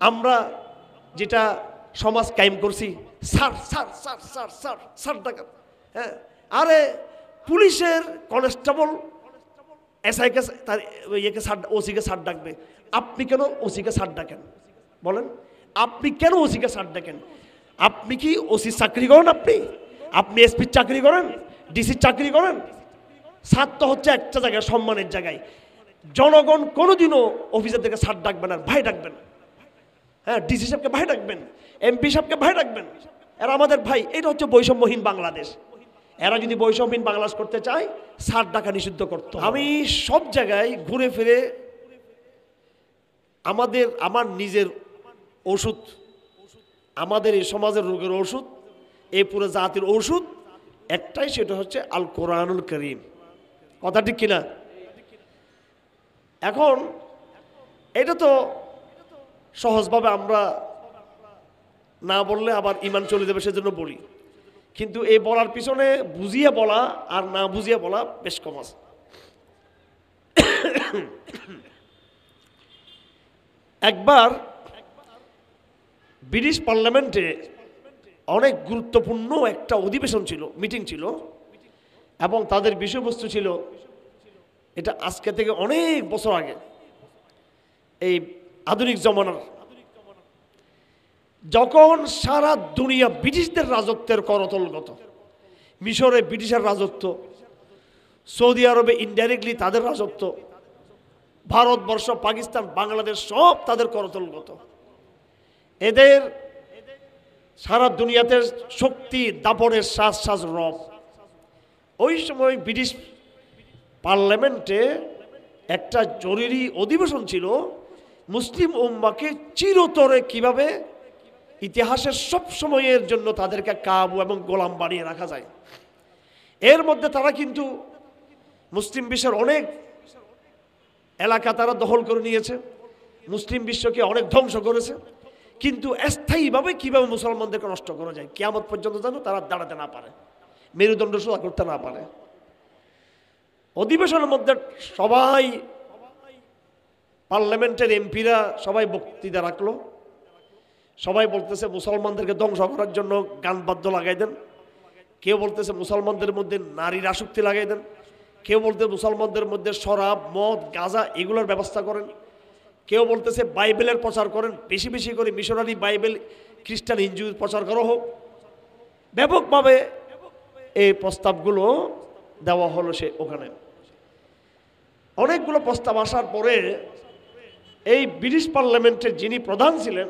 আমরা যেটা সমাজ কায়েম করছি, sir sir sir sir sir sir ডাকাত। হ্যাঁ, আরে পুলিশের কনস্টেবল এসআইকে তার ইয়েকে স্যার, ওসিকে স্যার ডাকবে, আপনি কেন ওসিকে স্যার ডাকেন বলেন? আপনি কেন ওসিকে স্যার ডাকেন? আপনি কি ওসির চাকরি করেন? আপনি এসপির চাকরি করেন, ডিসির চাকরি করেন? স্যার তো হচ্ছে একটা জায়গায়, সম্মানের জায়গায়। জনগণ কোনোদিনও অফিসার থেকে স্যার ডাকবেন আর ভাই ডাকবেন। হ্যাঁ, ডিসি সাহেবকে ভাই ডাকবেন, এমপি সাহেবকে ভাই ডাকবেন, এরা আমাদের ভাই। এটা হচ্ছে বৈষম্যহীন বাংলাদেশ। এরা যদি বৈষম্যহীন বাংলাদেশ করতে চায়, স্যার ডাকা নিষিদ্ধ করতে। আমি সব জায়গায় ঘুরে ফিরে আমার নিজের ওষুধ, আমাদের এই সমাজের রোগের ওষুধ, এই পুরো জাতির ওষুধ একটাই, সেটা হচ্ছে আল কোরআনুল কারীম। কথা ঠিক কিনা? এখন এটা তো সহজভাবে আমরা না বললে আবার ঈমান চলে যাবে, সেজন্য বলি। কিন্তু এই বলার পিছনে বুঝিয়ে বলা আর না বুঝিয়ে বলা বেশ কম আছে। একবার ব্রিটিশ পার্লামেন্টে অনেক গুরুত্বপূর্ণ একটা অধিবেশন ছিল, মিটিং ছিল, এবং তাদের বিষয়বস্তু ছিল, এটা আজকে থেকে অনেক বছর আগে, এই আধুনিক জমানার, যখন সারা দুনিয়া ব্রিটিশদের রাজত্বের করতলগত। মিশরে ব্রিটিশের রাজত্ব, সৌদি আরবে ইনডাইরেক্টলি তাদের রাজত্ব, ভারতবর্ষ, পাকিস্তান, বাংলাদেশ সব তাদের করতলগত। এদের সারা দুনিয়াতে শক্তি দাপটের শ্বাস রব। ওই সময় ব্রিটিশ পার্লামেন্টে একটা জরুরি অধিবেশন ছিল, মুসলিম উম্মাকে চিরতরে কিভাবে ইতিহাসের সব সময়ের জন্য তাদেরকে কাবু এবং গোলাম বানিয়ে রাখা যায়। এর মধ্যে তারা কিন্তু মুসলিম বিশ্বের অনেক এলাকা তারা দখল করে নিয়েছে, মুসলিম বিশ্বকে অনেক ধ্বংস করেছে, কিন্তু স্থায়ীভাবে কিভাবে মুসলমানদেরকে নষ্ট করা যায় কিয়ামত পর্যন্ত যেন তারা দাঁড়াতে না পারে, মেরুদণ্ড সোজা করতে না পারে। অধিবেশনের মধ্যে সবাই, পার্লামেন্টের এমপিরা সবাই বক্তৃতা রাখলো। সবাই বলতেছে মুসলমানদেরকে ধ্বংস করার জন্য গান বাদ্য লাগাই দেন, কেউ বলতেছে মুসলমানদের মধ্যে নারীর আসক্তি লাগাই দেন, কেউ বলতে মুসলমানদের মধ্যে শরাব, মদ, গাঁজা এগুলোর ব্যবস্থা করেন, কেউ বলতেছে বাইবেলের প্রচার করেন, বেশি বেশি করে মিশনারি বাইবেল খ্রিস্টান হিন্দু প্রচার করা হোক। ব্যাপকভাবে এই প্রস্তাবগুলো দেওয়া হলো। সে ওখানে অনেকগুলো প্রস্তাব আসার পরে এই ব্রিটিশ পার্লামেন্টের যিনি প্রধান ছিলেন,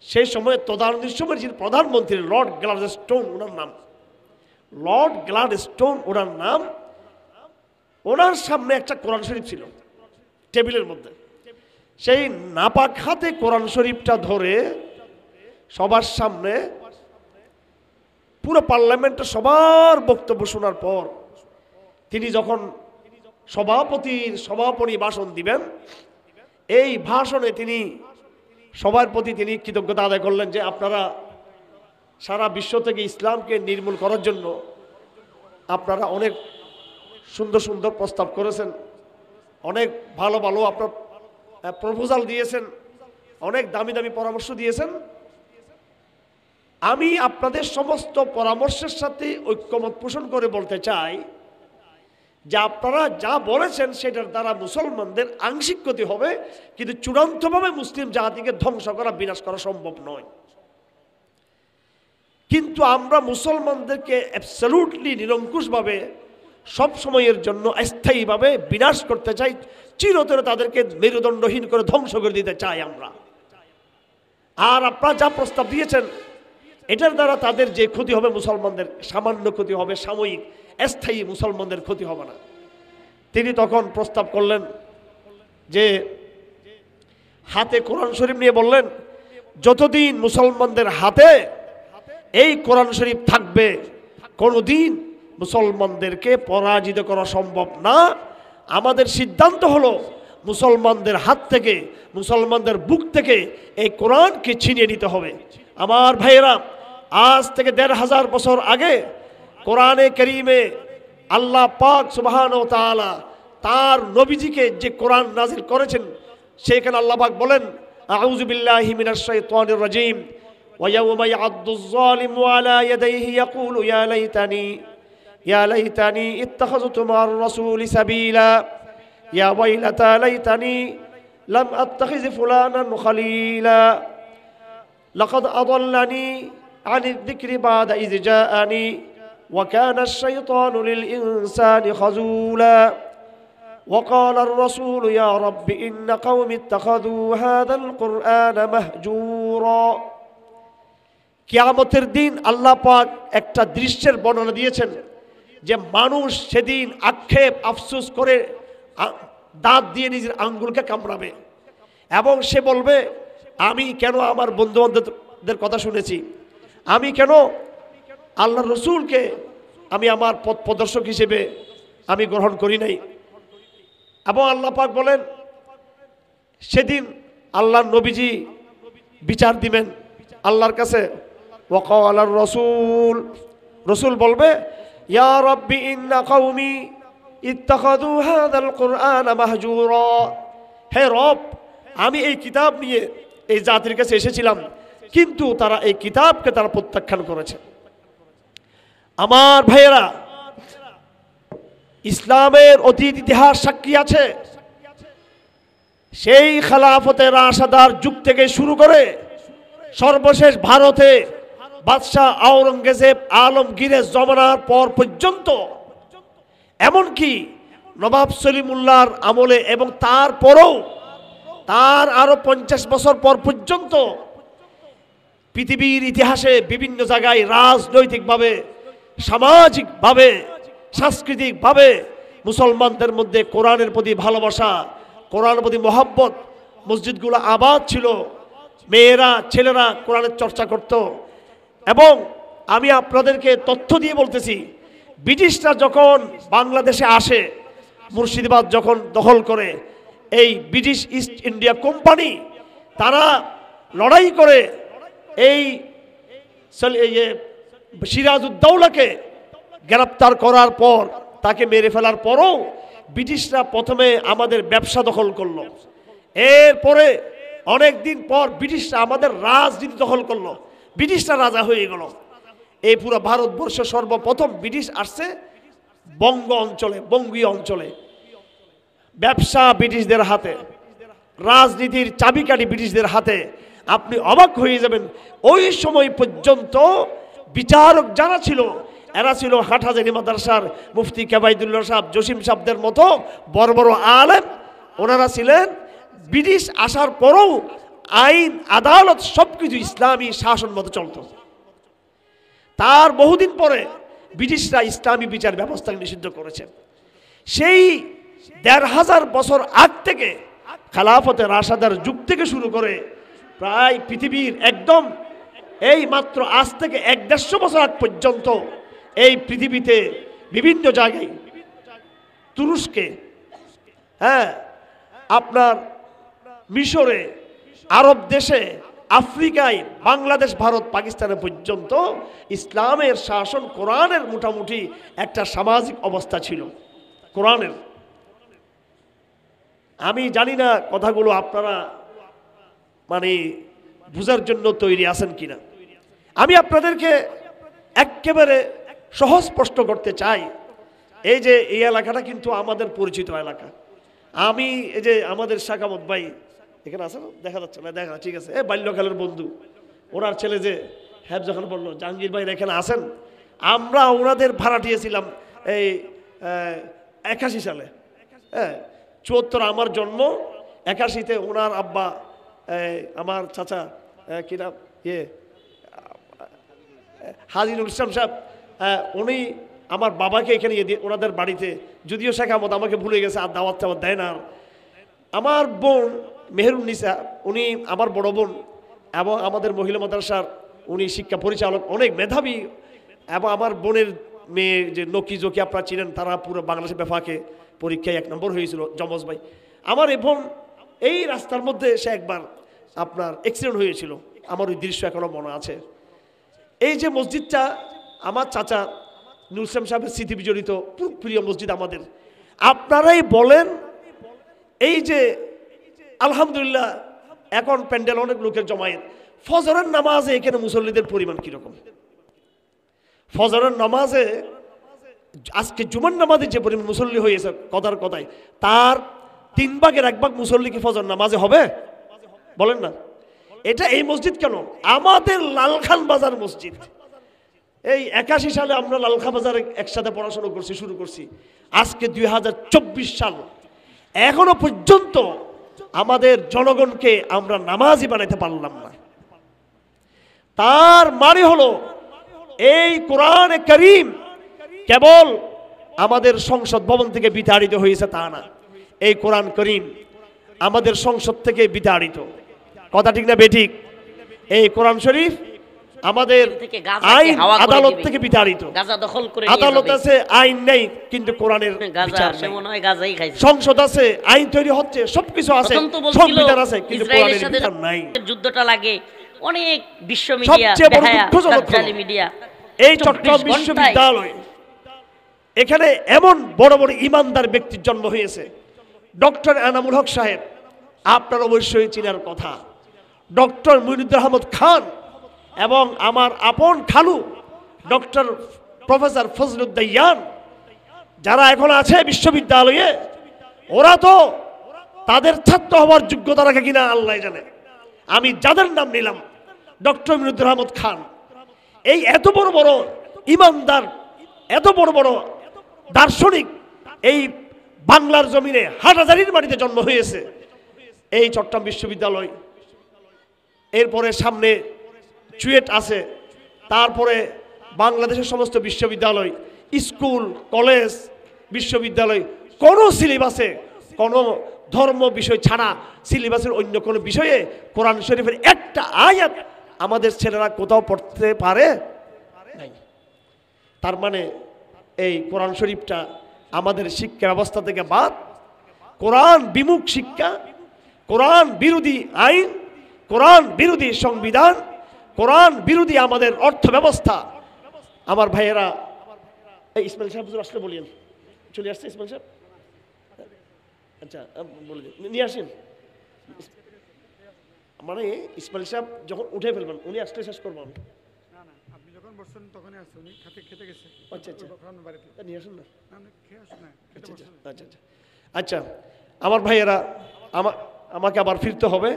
সেই সময় তদানীন্তন সময়ের যিনি প্রধানমন্ত্রী লর্ড গ্লাডস্টোন, ওনার নাম লর্ড গ্লাডস্টোন, ওনার নাম, ওনার সামনে একটা কোরআন শরীফ ছিল টেবিলের মধ্যে। সেই নাপাক হাতে কোরআন শরীফটা ধরে সবার সামনে পুরো পার্লামেন্টে সবার বক্তব্য শোনার পর তিনি যখন সভাপতি ভাষণ দিবেন, এই ভাষণে তিনি সবার প্রতি তিনি কৃতজ্ঞতা আদায় করলেন যে আপনারা সারা বিশ্ব থেকে ইসলামকে নির্মূল করার জন্য আপনারা অনেক সুন্দর সুন্দর প্রস্তাব করেছেন, অনেক ভালো ভালো আপনার প্রপোজাল দিয়েছেন, অনেক দামি দামি পরামর্শ দিয়েছেন। আমি আপনাদের সমস্ত পরামর্শের সাথে ঐক্যমত পোষণ করে বলতে চাই যে আপনারা যা বলেছেন সেটার দ্বারা মুসলমানদের আংশিক ক্ষতি হবে, কিন্তু চূড়ান্তভাবে মুসলিম জাতিকে ধ্বংস করা, বিনাশ করা সম্ভব নয়। কিন্তু আমরা মুসলমানদেরকে অ্যাবসলিউটলি নিরঙ্কুশভাবে সব সময়ের জন্য স্থায়ীভাবে বিনাশ করতে চাই, চিরতরে তাদেরকে মেরুদণ্ডহীন করে ধ্বংস করে দিতে চাই আমরা। আর আপনারা যা প্রস্তাব দিয়েছেন এটার দ্বারা তাদের যে ক্ষতি হবে, মুসলমানদের সামান্য ক্ষতি হবে, সাময়িক, স্থায়ী মুসলমানদের ক্ষতি হবে না। তিনি তখন প্রস্তাব করলেন যে হাতে কোরআন শরীফ নিয়ে বললেন, যতদিন মুসলমানদের হাতে এই কোরআন শরীফ থাকবে কোনোদিন মুসলমানদেরকে পরাজিত করা সম্ভব না। আমাদের সিদ্ধান্ত হলো মুসলমানদের হাত থেকে, মুসলমানদের বুক থেকে এই কোরআনকে ছিনিয়ে নিতে হবে। আমার ভাইয়েরা, আজ থেকে ১৫০০ বছর আগে কোরআনে কারীমে আল্লাহ পাক সুবহানাহু ওয়া তাআলা তার নবীজিকে যে কোরআন নাজিল করেছেন, সেখানে আল্লাহ পাক বলেন আউযু বিল্লাহি মিনাশ শাইতানির রাজীম ওয়া ইয়াওমা ইয়া'আদ্দুয যালিমু আলা ইয়াদাইহি ইয়াকুলু ইয়া লাইতানি ইত্তাখাযতু মা'আর রাসূলি সাবিলা ইয়া ওয়াইলাতা লাইতানি লাম আত্তাখিয ফুলানান খালীলা লাকাদ আদাল্লানি আনিয যিকরি বা'দা ইয জাআনি ওয়া কানা আশ-শাইতানু লিল ইনসানি খাযূলা وقال الرسول يا رب إن قوم اتخذوا هذا القرآن مهجورا কিয়ামতের দিন আল্লাহ পাক একটা দৃশ্যের বর্ণনা দিয়েছেন যে মানুষ সেদিন আক্ষেপ আফসোস করে দাঁত দিয়ে নিজের আঙ্গুলকে কামড়াবে এবং সে বলবে আমি কেন আমার বন্ধু বান্ধবদের কথা শুনেছি, আমি কেন আল্লাহর রসুলকে আমি আমার পথ প্রদর্শক হিসেবে আমি গ্রহণ করি নাই। এবং আল্লাহ পাক বলেন সেদিন আল্লাহর নবীজি বিচার দিবেন আল্লাহর কাছে। ওয়াকালার রসুল, রসুল বলবে ইয়া রাব্বি ইন্না কওমি ইত্তাখাযু হাযাল কুরআনা মাহজুরা, হে রব আমি এই কিতাব নিয়ে এই জাতির কাছে এসেছিলাম কিন্তু তারা এই কিতাবকে তারা প্রত্যাখ্যান করেছে। আমার ভাইয়েরা, ইসলামের অতীত ইতিহাস সাক্ষী আছে। সেই খেলাফতে রাশেদার যুগ থেকে শুরু করে সর্বশেষ ভারতে বাদশাহ আওরঙ্গজেব আলমগীরের জমানার পর পর্যন্ত, এমনকি নবাব সলিমুল্লাহর আমলে এবং তারপরেও তার আরো 50 বছর পর পর্যন্ত পৃথিবীর ইতিহাসে বিভিন্ন জায়গায় রাজনৈতিকভাবে, সামাজিকভাবে, সাংস্কৃতিকভাবে মুসলমানদের মধ্যে কোরআনের প্রতি ভালোবাসা, কোরআনের প্রতি মহব্বত, মসজিদগুলো আবাদ ছিল, মেয়েরা ছেলেরা কোরআনের চর্চা করত। এবং আমি আপনাদেরকে তথ্য দিয়ে বলতেছি, ব্রিটিশরা যখন বাংলাদেশে আসে, মুর্শিদাবাদ যখন দখল করে, এই ব্রিটিশ ইস্ট ইন্ডিয়া কোম্পানি তারা লড়াই করে এই সিরাজউদ্দৌলাকে গ্রেপ্তার করার পর, তাকে মেরে ফেলার পরও ব্রিটিশরা প্রথমে আমাদের ব্যবসা দখল করলো। এরপরে অনেক দিন পর ব্রিটিশরা আমাদের রাজনীতি দখল করলো, ব্রিটিশরা রাজা হয়ে গেল। এই পুরো ভারতবর্ষে সর্বপ্রথম ব্রিটিশ আসছে বঙ্গ অঞ্চলে, বঙ্গীয় অঞ্চলে। ব্যবসা ব্রিটিশদের হাতে, রাজনীতির চাবিকাঠি ব্রিটিশদের হাতে। আপনি অবাক হয়ে যাবেন, ওই সময় পর্যন্ত বিচারক যারা ছিল এরা ছিল হাটহাজারী মাদ্রাসার মুফতি কেবাইদুল্লাহ সাহেব, জসিম সাহেবদের মতো বড় বড় আলেম। ওনারা ছিলেন, ব্রিটিশ আসার পরেও আইন আদালত সবকিছু ইসলামী শাসন মতো চলত। তার বহুদিন পরে ব্রিটিশরা ইসলামী বিচার ব্যবস্থাকে নিষিদ্ধ করেছে। সেই ১৫০০ বছর আগ থেকে খেলাফতে রাশেদার যুগ থেকে শুরু করে প্রায় পৃথিবীর একদম এই মাত্র আজ থেকে ১৫০ বছর আগ পর্যন্ত এই পৃথিবীতে বিভিন্ন জায়গায়, তুরস্কে, হ্যাঁ, আপনার মিশরে, আরব দেশে, আফ্রিকায়, বাংলাদেশ, ভারত, পাকিস্তানে পর্যন্ত ইসলামের শাসন, কোরআনের মোটামুটি একটা সামাজিক অবস্থা ছিল কোরআনের। আমি জানি না কথাগুলো আপনারা মানে বুঝার জন্য তৈরি আছেন কিনা। আমি আপনাদেরকে একেবারে সহজ প্রশ্ন করতে চাই। এই যে এই এলাকাটা কিন্তু আমাদের পরিচিত এলাকা। আমি এই যে আমাদের শাকামত ভাই এখানে আছে না, দেখা যাচ্ছে না, দেখা, ঠিক আছে, বাল্যকালের বন্ধু, ওনার ছেলে যে হ্যাঁ যখন বললো জাহাঙ্গীর ভাই এখানে আসেন, আমরা ওনাদের ভাড়াটিয়েছিলাম এই 81 সালে। হ্যাঁ, 74 আমার জন্ম, 81-তে ওনার আব্বা আমার চাচা কি নাম হাজিনুল ইসলাম সাহেব, উনি আমার বাবাকে এখানে ওনাদের বাড়িতে, যদিও শেখ আহমদ আমাকে ভুলে গেছে, আর দাওয়াত টাওয়াত দেয় না। আমার বোন মেহেরুন্নিসা, উনি আমার বড় বোন এবং আমাদের মহিলা মাদ্রাসার উনি শিক্ষা পরিচালক, অনেক মেধাবী। এবং আমার বোনের মেয়ে যে নকি জকি আপনারা চিনেন, তারা পুরো বাংলাদেশের বেফাকে পরীক্ষায় 1 নম্বর হয়েছিল, যমজ ভাই। আমার এই বোন এই রাস্তার মধ্যে সে একবার আপনার অ্যাক্সিডেন্ট হয়েছিল, আমার ওই দৃশ্য এখনো মনে আছে। এই যে মসজিদটা আমার চাচা নুর ইসলাম সাহেবের স্মৃতি বিজড়িত প্রিয় মসজিদ আমাদের। আপনারাই বলেন, এই যে আলহামদুলিল্লাহ এখন প্যান্ডেল অনেক লোকের জমায়েত, ফজরের নামাজে এখানে মুসল্লিদের পরিমাণ কিরকম? ফজরের নামাজে আজকে জুমার নামাজে যে পরিমাণ মুসল্লি হয়েছে কথার কথায়, তার 3 ভাগের 1 ভাগ মুসল্লি কি ফজর নামাজে হবে? বলেন না। এটা এই মসজিদ কেন, আমাদের লালখান বাজার মসজিদ। এই 81 সালে আমরা লালখান বাজারে একসাথে পড়াশোনা করছি, শুরু করছি। আজকে 2024 সাল, এখনো পর্যন্ত আমাদের জনগণকে আমরা নামাজি বানাইতে পারলাম না। তার মানে হলো এই কোরআনে কারীম কেবল আমাদের সংসদ ভবন থেকে বিতাড়িত হয়েছে তা না, এই কোরআন কারীম আমাদের সংসদ থেকে বিতাড়িত। কথা ঠিক না বেঠিক? এই কোরআন শরীফ আমাদের আইন আদালত থেকে বিতাড়িত। আদালত আছে, আইন নেই, কিন্তু কোরআনের বিচার নেই। সংসদ আছে, আইন তৈরি হচ্ছে, সবকিছু আছে, সংবিধান আছে, কিন্তু কোরআনের বিচার নাই। যুদ্ধটা লাগে অনেক বিশ্ব মিডিয়া, মিডিয়া। এই চট্টগ্রাম বিশ্ববিদ্যালয়, এখানে এমন বড় বড় ইমানদার ব্যক্তির জন্ম হয়েছে। ডক্টর এনামুল হক সাহেব, আপনার অবশ্যই চিনার কথা। ডক্টর মুইনুদ্দিন আহমদ খান এবং আমার আপন খালু ডক্টর প্রফেসর ফজলুদ্দাইয়ান, যারা এখন আছে বিশ্ববিদ্যালয়ে, ওরা তো তাদের ছাত্র হওয়ার যোগ্যতা রাখে কিনা আল্লাহ জানে। আমি যাদের নাম নিলাম, ডক্টর মুইনুদ্দিন আহমদ খান, এই এত বড় বড় ইমানদার, এত বড় বড় দার্শনিক এই বাংলার জমিনে হাটহাজারীর মাটিতে জন্ম হয়েছে এই চট্টগ্রাম বিশ্ববিদ্যালয়। এরপরে সামনে চুয়েট আছে, তারপরে বাংলাদেশের সমস্ত বিশ্ববিদ্যালয়, স্কুল, কলেজ, বিশ্ববিদ্যালয়, কোনো সিলেবাসে কোনো ধর্ম বিষয় ছাড়া সিলেবাসের অন্য কোনো বিষয়ে কোরআন শরীফের একটা আয়াত আমাদের ছেলেরা কোথাও পড়তে পারে নাই। তার মানে এই কোরআন শরীফটা আমাদের শিক্ষা ব্যবস্থা থেকে বাদ। কোরআন বিমুখ শিক্ষা, কোরআন বিরোধী আইন, কোরআন বিরোধী সংবিধান, কোরআন বিরোধী আমাদের অর্থ ব্যবস্থা। আমার ভাইয়েরা, এই ইসমাইল সাহেব আসলে বলিয়েন, চলে আসছে ইসমাইল সাহেব? আচ্ছা, বলে নিয়ে আসেন। মানে ইসমাইল সাহেব যখন উঠে ফেলবেন, উনি আসলে শেষ করবো আমি। আচ্ছা আচ্ছা, নিয়ে আসুন না। আচ্ছা আচ্ছা আচ্ছা, আমার ভাইয়েরা, আমাকে আবার ফিরতে হবে।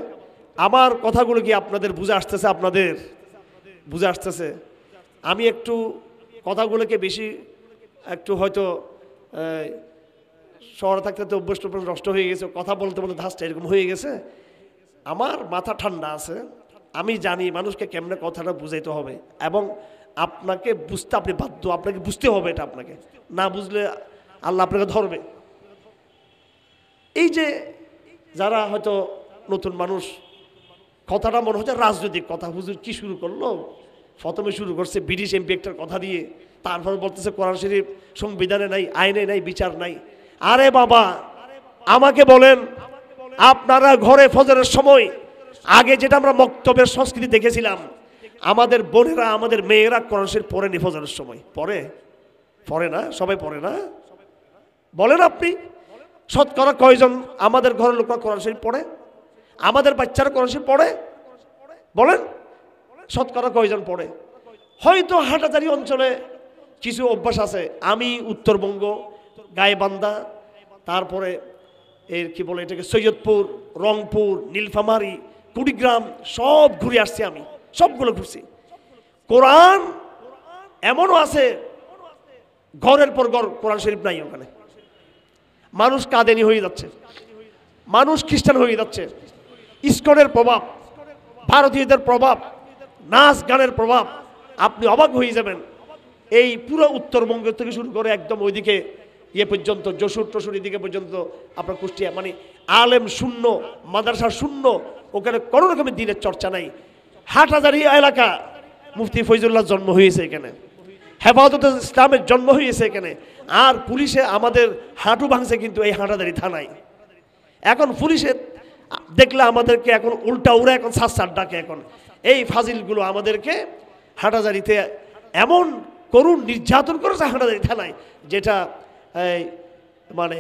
আমার কথাগুলো কি আপনাদের বুঝে আসতেছে? আপনাদের বুঝে আসতেছে? আমি একটু কথাগুলোকে বেশি একটু হয়তো শহরে থাকতে তো অভ্যস্ত নষ্ট হয়ে গেছে, কথা বলতে বলতে ধাঁচটা এরকম হয়ে গেছে। আমার মাথা ঠান্ডা আছে, আমি জানি মানুষকে কেমনে কথাটা বুঝাইতে হবে, এবং আপনাকে বুঝতে আপনি বাধ্য, আপনাকে বুঝতে হবে। এটা আপনাকে না বুঝলে আল্লাহ আপনাকে ধরবে। এই যে যারা হয়তো নতুন মানুষ, কথাটা মনে হচ্ছে রাজনৈতিক কথা। হুজুর কি শুরু করলো? প্রথমে শুরু করছে ব্রিটিশ এমপিএক্টের কথা দিয়ে, তারপর বলতেছে কোরআন শরীফ সংবিধানে নাই, আইনে নাই, বিচার নাই। আরে বাবা, আমাকে বলেন, আপনারা ঘরে ফজরের সময় আগে যেটা আমরা মক্তবের সংস্কৃতি দেখেছিলাম, আমাদের বোনেরা, আমাদের মেয়েরা কোরআন শরীফ পড়েনি ফজরের সময়? পড়ে না? সবাই পড়ে না? বলেন আপনি, শতকরা কয়জন আমাদের ঘরের লোকরা কোরআন শরীফ পড়ে? আমাদের বাচ্চারা কোরআন শরীফ পড়ে? বলেন, শতকরা কয়জন পড়ে? হয়তো হাটহাজারী অঞ্চলে কিছু অভ্যাস আছে। আমি উত্তরবঙ্গ, গাইবান্ধা, তারপরে এর কি বলে এটাকে, সৈয়দপুর, রংপুর, নীলফামারী, কুড়িগ্রাম সব ঘুরে আসছি, আমি সবগুলো ঘুরছি। কোরআন এমনও আছে ঘরের পর ঘর কোরআন শরীফ নাই ওখানে। মানুষ কাদেনি হয়ে যাচ্ছে, মানুষ খ্রিস্টান হয়ে যাচ্ছে। ইস্কনের প্রভাব, ভারতীয়দের প্রভাব, নাচ গানের প্রভাব, আপনি অবাক হয়ে যাবেন। এই পুরো উত্তরবঙ্গ থেকে শুরু করে একদম ওইদিকে ইয়ে পর্যন্ত, যশোর টসুর এদিকে পর্যন্ত, আপনার কুষ্টিয়া, মানে আলেম শূন্য, মাদ্রাসা শূন্য, ওখানে কোনো রকমের দিনের চর্চা নাই। হাটহাজারী এলাকা, মুফতি ফৈজুল্লাহ জন্ম হয়েছে এখানে, হেফাজতে ইসলামের জন্ম হয়েছে এখানে। আর পুলিশে আমাদের হাঁটু ভাঙছে কিন্তু এই হাটহাজারী থানায়। এখন পুলিশে দেখলে আমাদেরকে এখন উল্টা উড়ে এখন সাত ডাকে। এখন এই ফাজিলগুলো আমাদেরকে হাটহাজারীতে এমন করুণ নির্যাতন করেছে হাটহাজারী থানায়, যেটা মানে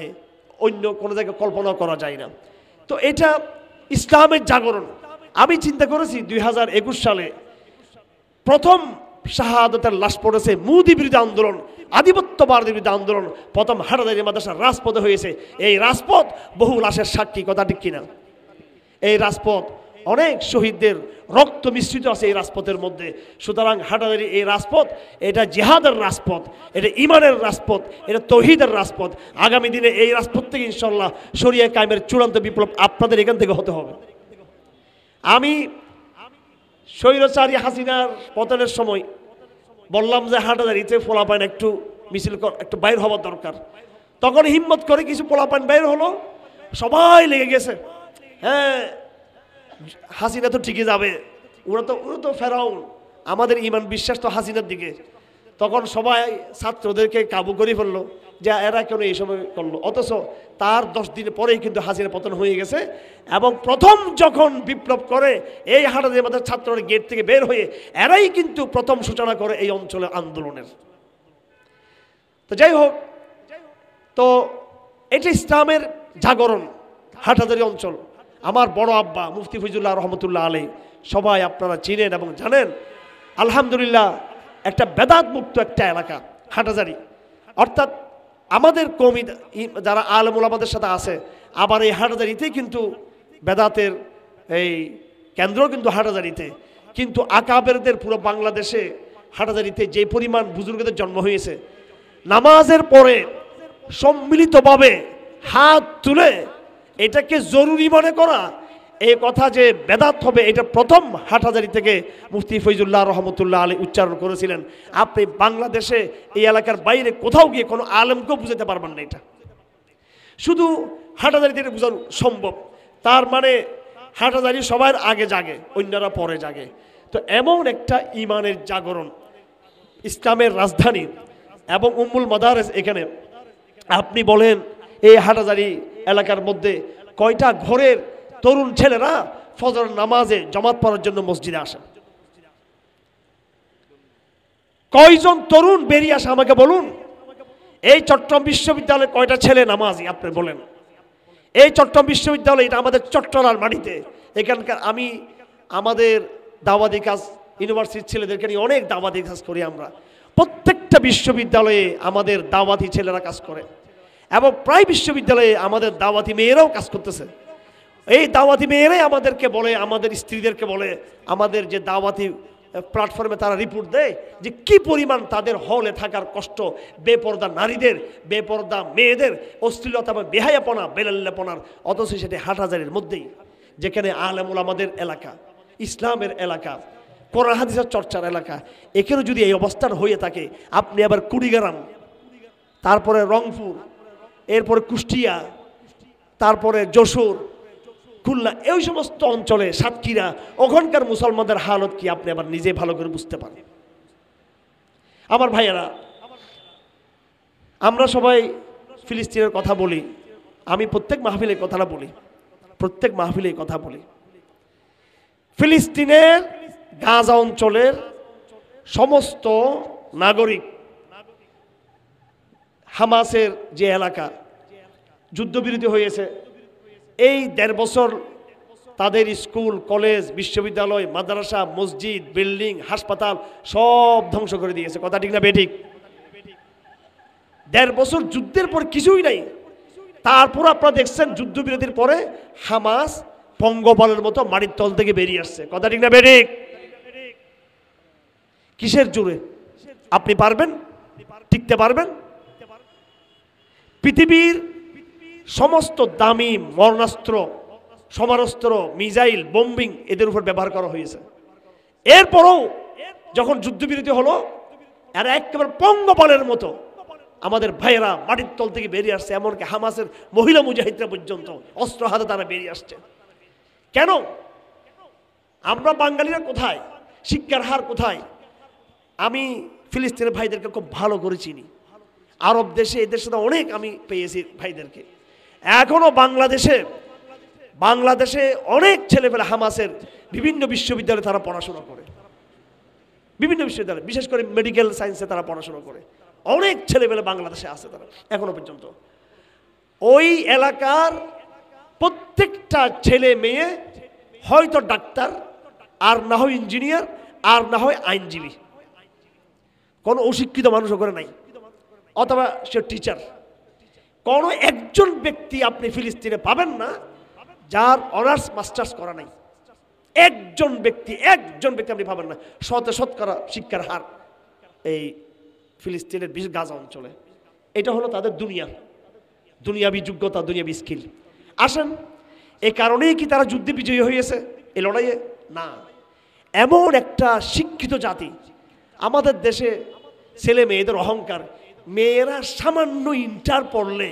অন্য কোনো জায়গায় কল্পনা করা যায় না। তো এটা ইসলামের জাগরণ। আমি চিন্তা করেছি 2021 সালে প্রথম শাহাদাতের লাশ পড়েছে মোদি বিরোধী আন্দোলন, আধিপত্যবাদ বিরোধী আন্দোলন প্রথম হাটাজারি মাদ্রাসার রাজপথে হয়েছে। এই রাজপথ বহু লাশের সাক্ষী, কথা ঠিক কিনা? এই রাজপথ অনেক শহীদদের রক্ত মিশ্রিত আছে এই রাজপথের মধ্যে। সুতরাং হাটাজারি এই রাজপথ, এটা জিহাদের রাজপথ, এটা ইমানের রাজপথ, এটা তৌহিদের রাজপথ। আগামী দিনে এই রাজপথ থেকে ইনশাল্লাহ শরিয়া কায়েমের চূড়ান্ত বিপ্লব আপনাদের এখান থেকে হতে হবে। আমি স্বৈরাচারী হাসিনার পতনের সময় বললাম যে হাটাজারিতে পোলাপান একটু মিছিল একটু বাইর হওয়ার দরকার। তখন হিম্মত করে কিছু পোলাপান বাইর হলো, সবাই লেগে গেছে, হ্যাঁ হাসিনা তো ঠিকই যাবে, ওরা তো ফেরাউন, আমাদের ইমান বিশ্বাস তো হাসিনার দিকে। তখন সবাই ছাত্রদেরকে কাবু করে ফেললো যে এরা কেন এই সময় করলো, অথচ তার 10 দিন পরেই কিন্তু হাসিনা পতন হয়ে গেছে। এবং প্রথম যখন বিপ্লব করে এই হাটাজারি মাদ্রাসার ছাত্ররা গেট থেকে বের হয়ে এরাই কিন্তু প্রথম সূচনা করে এই অঞ্চলের আন্দোলনের। তো যাই হোক, তো এটা ইসলামের জাগরণ হাটাজারি অঞ্চল। আমার বড় আব্বা মুফতি ফৈজুল্লাহ রহমতুল্লাহ আলাই সবাই আপনারা চিনেন এবং জানেন। আলহামদুলিল্লাহ একটা বেদাত মুক্ত একটা এলাকা হাটাজারি, অর্থাৎ আমাদের কওমি যারা আলেম ওলামাদের সাথে আছে। আবার এই হাটাজারিতেই কিন্তু বেদাতের এই কেন্দ্র কিন্তু হাটাজারিতে। কিন্তু আকাবেরদের পুরো বাংলাদেশে হাটাজারিতে যে পরিমাণ বুজুর্গদের জন্ম হয়েছে, নামাজের পরে সম্মিলিতভাবে হাত তুলে এটাকে জরুরি মনে করা, এই কথা যে বেদাত হবে, এটা প্রথম হাটহাজারী থেকে মুফতি ফৈজুল্লাহ রহমতুল্লাহ আলী উচ্চারণ করেছিলেন। আপনি বাংলাদেশে এই এলাকার বাইরে কোথাও গিয়ে কোনো আলেমকেও বুঝাতে পারবেন না। এটা শুধু হাটহাজারী থেকে বোঝানো সম্ভব। তার মানে হাটহাজারী সবার আগে জাগে, অন্যরা পরে জাগে। তো এমন একটা ইমানের জাগরণ, ইসলামের রাজধানী এবং উম্মুল মাদারেস। এখানে আপনি বলেন এই হাটহাজারী এলাকার মধ্যে কয়টা ঘরের তরুণ ছেলেরা ফজর নামাজে জামাত পড়ার জন্য মসজিদে আসে? কয়জন তরুণ বেরিয়ে আসে আমাকে বলুন। এই চট্টগ্রাম বিশ্ববিদ্যালয়ে কয়টা ছেলে নামাজি আপনি বলেন? এই চট্টগ্রাম বিশ্ববিদ্যালয়, এটা আমাদের চট্টলার মাটিতে। এখানকার আমি আমাদের দাওয়াতি কাজ, ইউনিভার্সিটির ছেলেদেরকে নিয়ে অনেক দাওয়াতি কাজ করি আমরা। প্রত্যেকটা বিশ্ববিদ্যালয়ে আমাদের দাওয়াতি ছেলেরা কাজ করে এবং প্রায় বিশ্ববিদ্যালয়ে আমাদের দাওয়াতি মেয়েরাও কাজ করতেছে। এই দাওয়াতি মেয়েরাই আমাদেরকে বলে, আমাদের স্ত্রীদেরকে বলে, আমাদের যে দাওয়াতি প্ল্যাটফর্মে তারা রিপোর্ট দেয় যে কি পরিমাণ তাদের হলে থাকার কষ্ট, বেপর্দা নারীদের, বেপর্দা মেয়েদের অশ্লীলতা এবং বেহায়াপনা, বেলাল্লাপনার। অথচ সেটা হাটহাজারীর মধ্যেই, যেখানে আলেমুল আমাদের এলাকা, ইসলামের এলাকা, কোরআন হাদিসের চর্চার এলাকা। এখানে যদি এই অবস্থার হয়ে থাকে, আপনি আবার কুড়িগ্রাম, তারপরে রংপুর, এরপরে কুষ্টিয়া, তারপরে যশোর, খুলনা, এই সমস্ত অঞ্চলে, সাতক্ষীরা, ওখানকার মুসলমানদের হালত কি আপনি আবার নিজে ভালো করে বুঝতে পারেন। আমার ভাইয়েরা, আমরা সবাই ফিলিস্তিনের কথা বলি। আমি প্রত্যেক মাহফিলে কথাটা বলি, প্রত্যেক মাহফিলে কথা বলি। ফিলিস্তিনের গাজা অঞ্চলের সমস্ত নাগরিক, হামাসের যে এলাকা যুদ্ধবিরতি হয়েছে, এই 1.5 বছর তাদের স্কুল, কলেজ, বিশ্ববিদ্যালয়, মাদ্রাসা, মসজিদ, বিল্ডিং, হাসপাতাল সব ধ্বংস করে দিয়েছে। কথা ঠিক না বেঠিক? 1.5 বছর যুদ্ধের পর কিছুই নাই। তারপর আপনারা দেখছেন যুদ্ধবিরতির পরে হামাস পঙ্গপালের মতো মাটির তল থেকে বেরিয়ে আসছে। কথা ঠিক না বেঠিক? কিসের জোরে? আপনি পারবেন? টিকতে পারবেন? পৃথিবীর সমস্ত দামি মরণাস্ত্র, সমরাস্ত্র, মিসাইল, বোম্বিং এদের উপর ব্যবহার করা হয়েছে। এরপরও যখন যুদ্ধবিরতি হলো, এরা একেবারে পঙ্গপালের মতো আমাদের ভাইয়েরা মাটির তল থেকে বেরিয়ে আসছে। এমনকি হামাসের মহিলা মুজাহিদরা পর্যন্ত অস্ত্র হাতে তারা বেরিয়ে আসছে। কেন? আমরা বাঙালিরা কোথায়? শিক্ষার হার কোথায়? আমি ফিলিস্তিনের ভাইদেরকে খুব ভালো করে চিনি। আরব দেশে, এদের সাথে অনেক আমি পেয়েছি ভাইদেরকে। এখনো বাংলাদেশে অনেক ছেলেপেলে হামাসের বিভিন্ন বিশ্ববিদ্যালয়ে তারা পড়াশোনা করে, বিভিন্ন বিশ্ববিদ্যালয়, বিশেষ করে মেডিকেল সায়েন্সে তারা পড়াশোনা করে। অনেক ছেলেপেলে বাংলাদেশে আছে তারা এখনো পর্যন্ত। ওই এলাকার প্রত্যেকটা ছেলে মেয়ে হয়তো ডাক্তার, আর না হয় ইঞ্জিনিয়ার, আর না হয় আইনজীবী, কোনো অশিক্ষিত মানুষ ওখানে নাই, অথবা সে টিচার। কোনো একজন ব্যক্তি আপনি ফিলিস্তিনে পাবেন না যার অনার্স মাস্টার্স করা নাই। একজন ব্যক্তি আপনি পাবেন না। শতকরা শিক্ষার হার এই ফিলিস্তিনের বিশেষ গাজা অঞ্চলে। এটা হলো তাদের দুনিয়াবি যোগ্যতা, দুনিয়াবি স্কিল। আসেন, এই কারণেই কি তারা যুদ্ধে বিজয়ী হয়েছে এই লড়াইয়ে? না, এমন একটা শিক্ষিত জাতি। আমাদের দেশে ছেলে মেয়েদের অহংকার, মেয়েরা সামান্য ইন্টার পড়লে,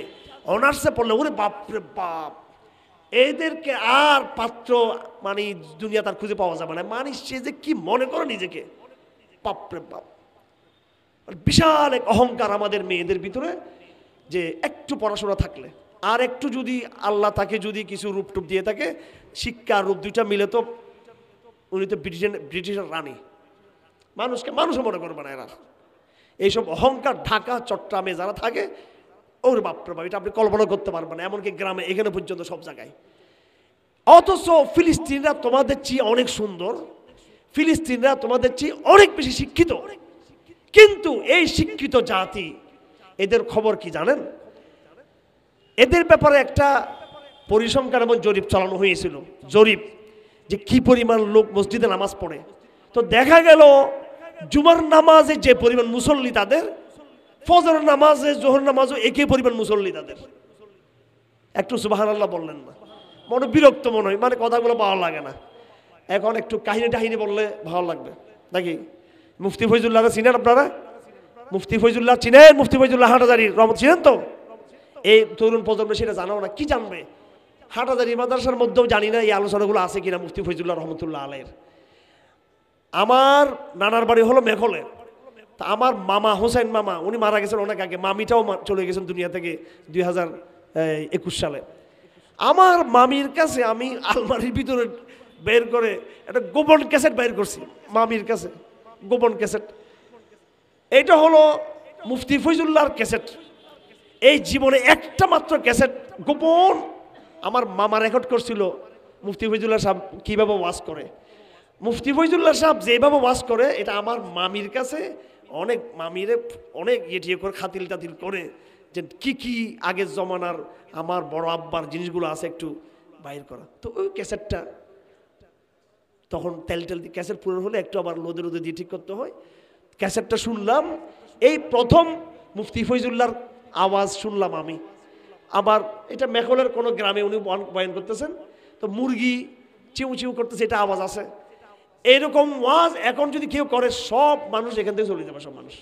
অনার্সে পড়লে, ওরে বাপরে বাপ, এদেরকে আর পাত্র মানে দুনিয়া তার খুঁজে পাওয়া যাবে না। মানে সে যে কি মনে করে নিজেকে, বাপরে বাপ, বিশাল এক অহংকার আমাদের মেয়েদের ভিতরে। যে একটু পড়াশোনা থাকলে, আর একটু যদি আল্লাহ তাকে যদি কিছু রূপ টুপ দিয়ে থাকে, শিক্ষা রূপ দুইটা মিলে তো উনি তো ব্রিটিশের রানী। মানুষও মনে করবে না এরা। এইসব অহংকার ঢাকা চট্টগ্রামে যারা থাকে, ওর বাপরে বাপ, এটা আপনি কল্পনা করতে পারবেন না। এমনকি গ্রামে, এখানে পর্যন্ত সব জায়গায়। অথচ ফিলিস্তিনরা তোমাদের চেয়ে অনেক সুন্দর, ফিলিস্তিনরা তোমাদের চেয়ে অনেক বেশি শিক্ষিত। কিন্তু এই শিক্ষিত জাতি, এদের খবর কি জানেন? এদের ব্যাপারে একটা পরিসংখ্যান এবং জরিপ চালানো হয়েছিল। জরিপ যে কি পরিমাণ লোক মসজিদে নামাজ পড়ে। তো দেখা গেল জুমার নামাজে যে পরিমাণ মুসল্লি তাদের, ফজর নামাজে, জোহর নামাজও একই পরিমাণ মুসল্লি তাদের। একটু সুবহানাল্লাহ বললেন না, মনে বিরক্ত মনে হয়, মানে কথাগুলো ভালো লাগে না। এখন একটু কাহিনী বললে ভালো লাগবে নাকি? মুফতি ফয়জুল্লাহ চিনেন আপনারা? মুফতি ফয়জুল্লাহ চিনেন? মুফতি ফয়জুল্লাহ হাটাজারি রহমত চিনেন তো? এই তরুণ প্রজন্ম সেটা জানাও না, কি জানবে? হাটাজারি মাদ্রাসার মধ্যেও জানি না এই আলোচনাগুলো আছে কিনা মুফতি ফয়জুল্লাহ রহমতুল্লাহ আলাইহির। আমার নানার বাড়ি হলো মেঘলে। তা আমার মামা হোসেন মামা, উনি মারা গেছেন অনেক আগে, মামিটাও চলে গেছেন দুনিয়া থেকে 2021 সালে। আমার মামির কাছে আমি আলমারির ভিতরে বের করে একটা গোপন ক্যাসেট বের করছি, মামির কাছে গোপন ক্যাসেট। এইটা হলো মুফতি ফয়জুল্লাহর ক্যাসেট। এই জীবনে একটা মাত্র ক্যাসেট গোপন আমার মামা রেকর্ড করছিল, মুফতি ফয়জুল্লাহ সাহেব কীভাবে ওয়াজ করে। মুফতি ফয়জুল্লাহ সাহেব যেভাবে ওয়াজ করে, এটা আমার মামির কাছে অনেক ইয়ে করে খাতিল টাতিল করে, যে কি আগের জমানার আমার বড় আব্বার জিনিসগুলো আছে একটু বাইর করা। তো ওই ক্যাসেটটা তখন তেল দিয়ে ক্যাসেট পুরো হলে একটু আবার রোদে দিয়ে ঠিক করতে হয়। ক্যাসেটটা শুনলাম, এই প্রথম মুফতি ফয়জুল্লাহর আওয়াজ শুনলাম আমি। আবার এটা মেঘলের কোনো গ্রামে উনি বয়ান করতেছেন, তো মুরগি চিউ করতেছে, এটা আওয়াজ আছে। এরকম ওয়াজ এখন যদি কেউ করে, সব মানুষ এখান থেকে চলে যাবে, সব মানুষ।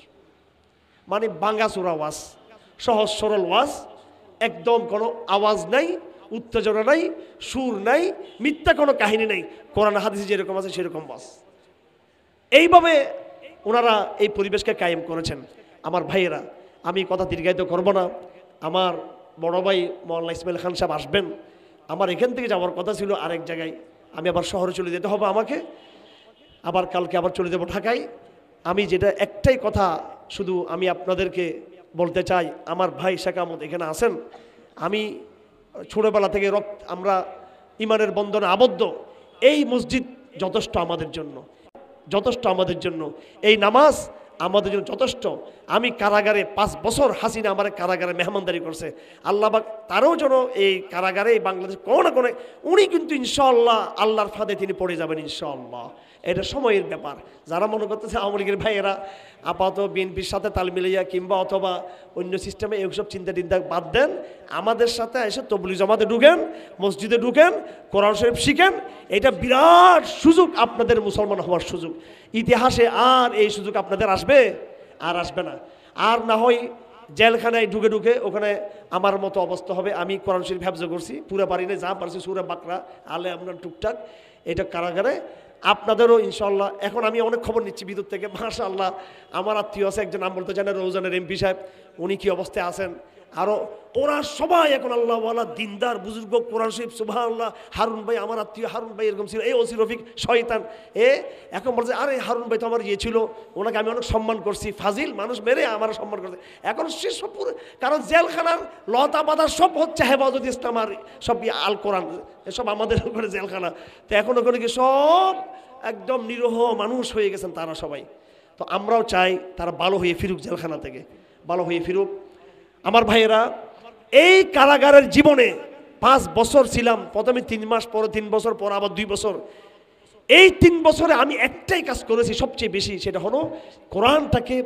মানে বাঙ্গাচোরা ওয়াজ, সহজ সরল ওয়াজ, একদম কোনো আওয়াজ নাই, উত্তেজনা নাই, সুর নাই, মিথ্যা কোনো কাহিনী নাই, কোরআন হাদিসে যেরকম আছে সেরকম ওয়াজ। এইভাবে ওনারা এই পরিবেশকে কায়েম করেছেন। আমার ভাইয়েরা, আমি কথা দীর্ঘায়িত করব না। আমার বড় ভাই মৌলানা ইসমাইল খান সাহেব আসবেন। আমার এখান থেকে যাওয়ার কথা ছিল আরেক জায়গায়, আমি আবার শহরে চলে যেতে হবে আমাকে, আবার কালকে আবার চলে যাব ঢাকায়। আমি যেটা একটাই কথা শুধু আমি আপনাদেরকে বলতে চাই, আমার ভাই শেখ আহমদ এখানে আছেন। আমি ছোটোবেলা থেকে আমরা ইমানের বন্ধনে আবদ্ধ। এই মসজিদ যথেষ্ট আমাদের জন্য, এই নামাজ আমাদের জন্য যথেষ্ট। আমি কারাগারে 5 বছর হাসিনা আমার কারাগারে মেহমানদারি করছে। আল্লাহ পাক তারও যেন এই কারাগারে, এই বাংলাদেশ কোনো না কোনো, উনি কিন্তু ইনশাআল্লাহ আল্লাহর ফাঁদে তিনি পড়ে যাবেন ইনশাআল্লাহ। এটা সময়ের ব্যাপার। যারা মনে করতেছে আওয়ামী লীগের ভাইয়েরা আপাতত বিএনপির সাথে তাল মিলাইয়া কিংবা অথবা অন্য সিস্টেমে এইসব চিন্তা বাদ দেন, আমাদের সাথে এসে তবলিগ জামাতে ঢুকেন, মসজিদে ঢুকেন, কোরআন শরীফ শিখেন। এটা বিরাট সুযোগ, আপনাদের মুসলমান হওয়ার সুযোগ। ইতিহাসে আর এই সুযোগ আপনাদের আসবে না। আর না হয় জেলখানায় ঢুকে ওখানে আমার মতো অবস্থা হবে। আমি কোরআন শরীফ হেফজ করছি, পুরো পারি না, যা পারছি সূরা বাকরা আলে আমরা টুকটাক, এটা কারাগারে। আপনাদেরও ইনশাআল্লাহ। এখন আমি অনেক খবর নিচ্ছি ভিতর থেকে, মাশাআল্লাহ। আমার আত্মীয় আছে একজন, নাম বলতে জানেন, রৌজানের এমপি সাহেব, উনি কি অবস্থায় আছেন। আরো ওরা সবাই এখন আল্লাহওয়ালা দিনদার বুজুর্গ, কোরআন শরীফ, সুবহানাল্লাহ। হারুন ভাই আমার আত্মীয়, হারুন ভাই এরকম ছিল, এই ওসি রফিক শয়তান, এখন বলছে আরে হারুন ভাই তো আমার ছিল, ওনাকে আমি অনেক সম্মান করছি, ফাজিল মানুষ মেরে আমার সম্মান করছে। এখন সে সব পুরো, কারণ জেলখানার লতা পাতা সব হচ্ছে হেফাজত ইসলাম আর সব আল কোরআন, এসব আমাদের ওখানে জেলখানা। তো এখন ওখানে কি সব একদম নিরহ মানুষ হয়ে গেছেন তারা সবাই। তো আমরাও চাই তারা ভালো হয়ে ফিরুক, জেলখানা থেকে ভালো হয়ে ফিরুক। আমার ভাইয়েরা, এই কারাগারের জীবনে 5 বছর ছিলাম, প্রথমে 3 মাস, পরে 3 বছর, পর আবার 2 বছর। এই 3 বছরে আমি একটাই কাজ করেছি সবচেয়ে বেশি, সেটা হলো কোরআনটাকে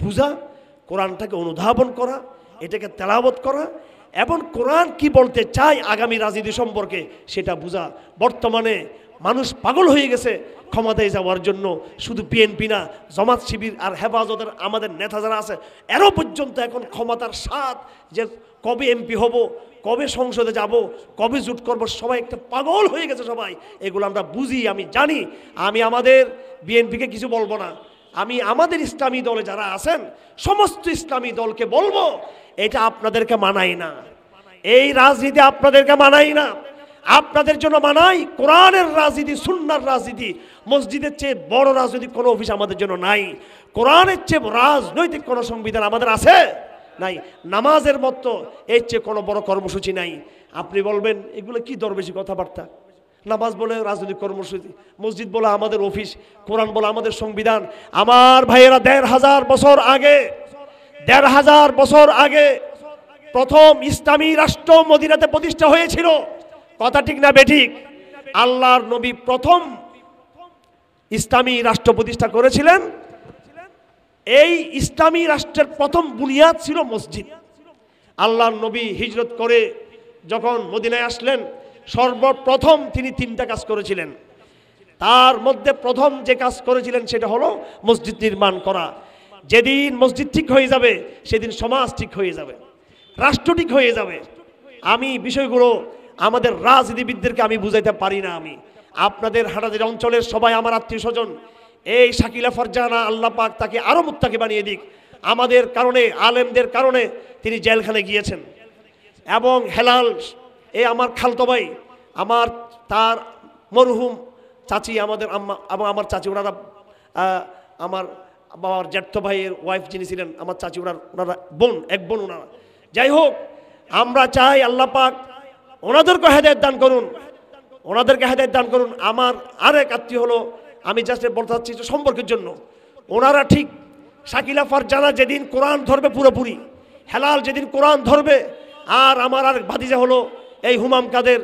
বুঝা, কোরআনটাকে অনুধাবন করা, এটাকে তেলাওয়াত করা এবং কোরআন কি বলতে চাই আগামী রাজনীতি সম্পর্কে সেটা বুঝা। বর্তমানে মানুষ পাগল হয়ে গেছে ক্ষমতায় যাওয়ার জন্য, শুধু বিএনপি না, জামাত শিবির আর হেফাজতের আমাদের নেতা যারা আছে এরও পর্যন্ত এখন ক্ষমতার স্বাদ, যে কবে এমপি হব, কবে সংসদে যাব, কবে জুট করব, সবাই একটা পাগল হয়ে গেছে সবাই। এগুলো আমরা বুঝি, আমি জানি। আমি আমাদের বিএনপিকে কিছু বলবো না, আমি আমাদের ইসলামী দলে যারা আছেন সমস্ত ইসলামী দলকে বলবো, এটা আপনাদেরকে মানাই না, এই রাজনীতি আপনাদেরকে মানাই না। আপনাদের জন্য মানাই কোরআনের রাজনীতি, সুন্নাহর রাজনীতি। মসজিদের চেয়ে বড় রাজনৈতিক কোনো অফিস আমাদের জন্য নাই, কোরআনের চেয়ে রাজনৈতিক কোনো সংবিধান আমাদের আছে নাই, নামাজের মতো এর চেয়ে কোনো বড় কর্মসূচি নাই। আপনি বলবেন এগুলো কি দরবেশি কথাবার্তা, নামাজ বলে রাজনৈতিক কর্মসূচি, মসজিদ বলে আমাদের অফিস, কোরআন বলে আমাদের সংবিধান। আমার ভাইয়েরা, 1500 বছর আগে, 1500 বছর আগে প্রথম ইসলামী রাষ্ট্র মদিনাতে প্রতিষ্ঠা হয়েছিল। কথা ঠিক না বেঠিক? আল্লাহর নবী প্রথম ইসলামী রাষ্ট্র প্রতিষ্ঠা করেছিলেন। এই ইসলামী রাষ্ট্রের প্রথম বুনিয়াদ ছিল মসজিদ। আল্লাহর নবী হিজরত করে যখন মদিনায় আসলেন, সর্বপ্রথম তিনি 3টা কাজ করেছিলেন। তার মধ্যে প্রথম যে কাজ করেছিলেন সেটা হলো মসজিদ নির্মাণ করা। যেদিন মসজিদ ঠিক হয়ে যাবে সেদিন সমাজ ঠিক হয়ে যাবে, রাষ্ট্র ঠিক হয়ে যাবে। আমি বিষয়গুলো আমাদের রাজনীতিবিদদেরকে আমি বুঝাইতে পারি না। আমি আপনাদের হাটাদের অঞ্চলের সবাই আমার আত্মীয় স্বজন, এই শাকিলা ফারজানা, আল্লাহ পাক তাকে আরো মুত্তাকি বানিয়ে দিক। আমাদের কারণে, আলেমদের কারণে তিনি জেলখানে গিয়েছেন। এবং হেলাল, আমার খালতো ভাই, তার মরহুম চাচি, আমাদের আম্মা এবং আমার চাচি, ওনারা আমার বাবার জ্যাঠতো ভাইয়ের ওয়াইফ যিনি ছিলেন আমার চাচি, ওনারা বোন, এক বোন ওনারা। যাই হোক, আমরা চাই আল্লাহ পাক ওনাদেরকে হেদায়েত দান করুন, ওনাদেরকে হেদায়েত দান করুন। আমার আরেক আত্মীয় হলো, আমি জাস্ট বলতে চাচ্ছি সম্পর্কের জন্য, ওনারা ঠিক শাকিলা ফারজানা যেদিন কোরআন ধরবে পুরোপুরি, হেলাল যেদিন কোরআন ধরবে, আর আমার আরেক ভাতিজা হলো এই হুমাম কাদের,